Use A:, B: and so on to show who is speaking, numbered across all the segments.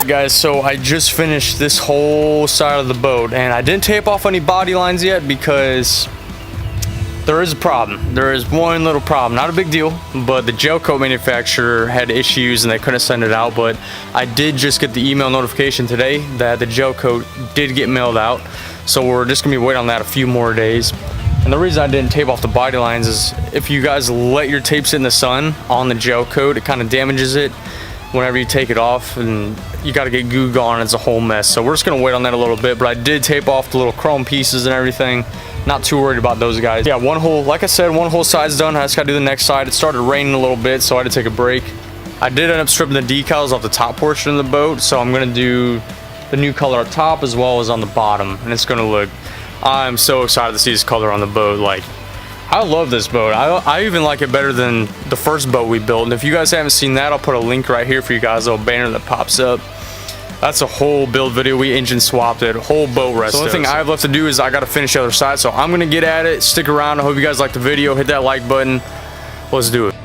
A: Guys, so I just finished this whole side of the boat, and I didn't tape off any body lines yet because there is a problem. There is one little problem, not a big deal, but the gel coat manufacturer had issues and they couldn't send it out. But I did just get the email notification today that the gel coat did get mailed out, so we're just gonna be waiting on that a few more days. And the reason I didn't tape off the body lines is if you guys let your tape sit in the sun on the gel coat, it kind of damages it whenever you take it off, and you got to get goo gone. It's a whole mess. So we're just gonna wait on that a little bit, but I did tape off the little chrome pieces and everything. Not too worried about those guys. Yeah, one whole, like I said, one whole side's done. I just gotta do the next side. It started raining a little bit, so I had to take a break. I did end up stripping the decals off the top portion of the boat, so I'm gonna do the new color up top as well as on the bottom, and it's gonna look, I'm so excited to see this color on the boat. Like, I love this boat. I even like it better than the first boat we built. And if you guys haven't seen that, I'll put a link right here for you guys, a little banner that pops up. That's a whole build video. We engine swapped it, whole boat rest. So the only thing I have left to do is I gotta finish the other side. So I'm gonna get at it. Stick around. I hope you guys like the video. Hit that like button. Let's do it.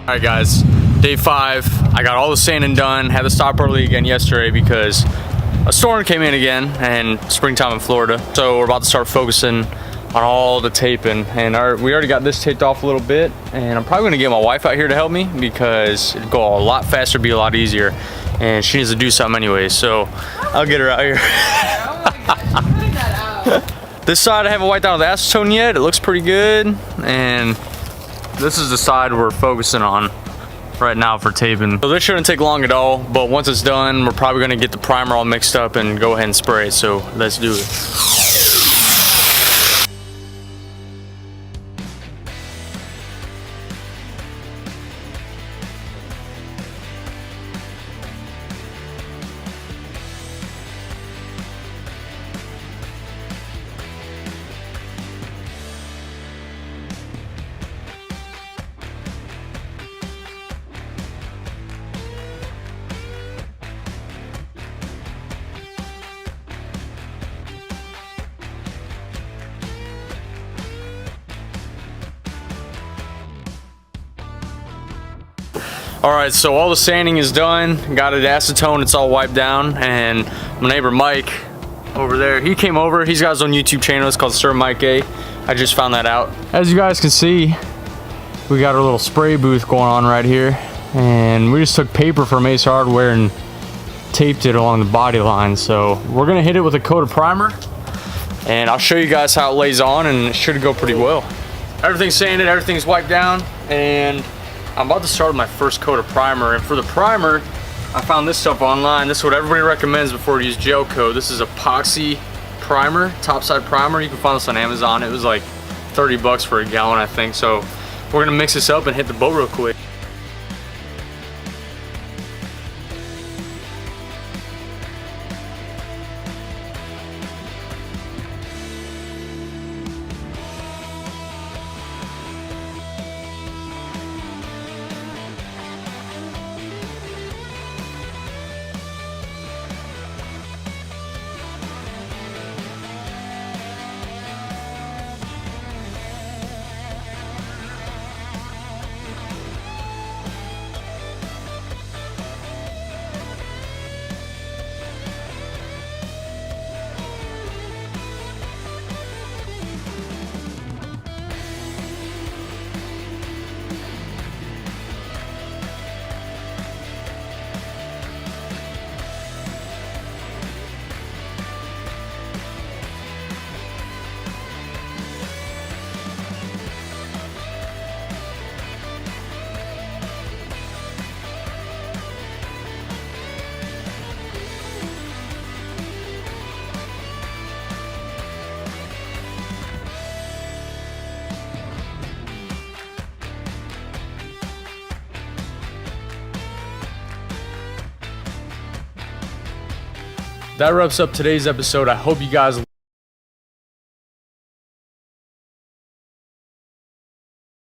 A: Alright guys, day 5, I got all the sanding done, had to stop early again yesterday because a storm came in again and springtime in Florida. So we're about to start focusing on all the taping, and we already got this taped off a little bit, and I'm probably gonna get my wife out here to help me because it'd go a lot faster, be a lot easier, and she needs to do something anyway, so I'll get her out here. This side I haven't wiped down with acetone yet. It looks pretty good, and this is the side we're focusing on right now for taping. So this shouldn't take long at all, but once it's done, we're probably gonna get the primer all mixed up and go ahead and spray it, so let's do it. Alright, so all the sanding is done, got it acetone, it's all wiped down, and my neighbor Mike over there, he came over. He's got his own YouTube channel, it's called Sir Mike A. I just found that out. As you guys can see, we got our little spray booth going on right here, and we just took paper from Ace Hardware and taped it along the body line. So we're gonna hit it with a coat of primer, and I'll show you guys how it lays on, and it should go pretty well. Everything's sanded, everything's wiped down, and I'm about to start with my first coat of primer. And for the primer, I found this stuff online. This is what everybody recommends before you use gel coat. This is epoxy primer, topside primer. You can find this on Amazon. It was like 30 bucks for a gallon, I think. So we're gonna mix this up and hit the boat real quick. that wraps up today's episode. I hope you guys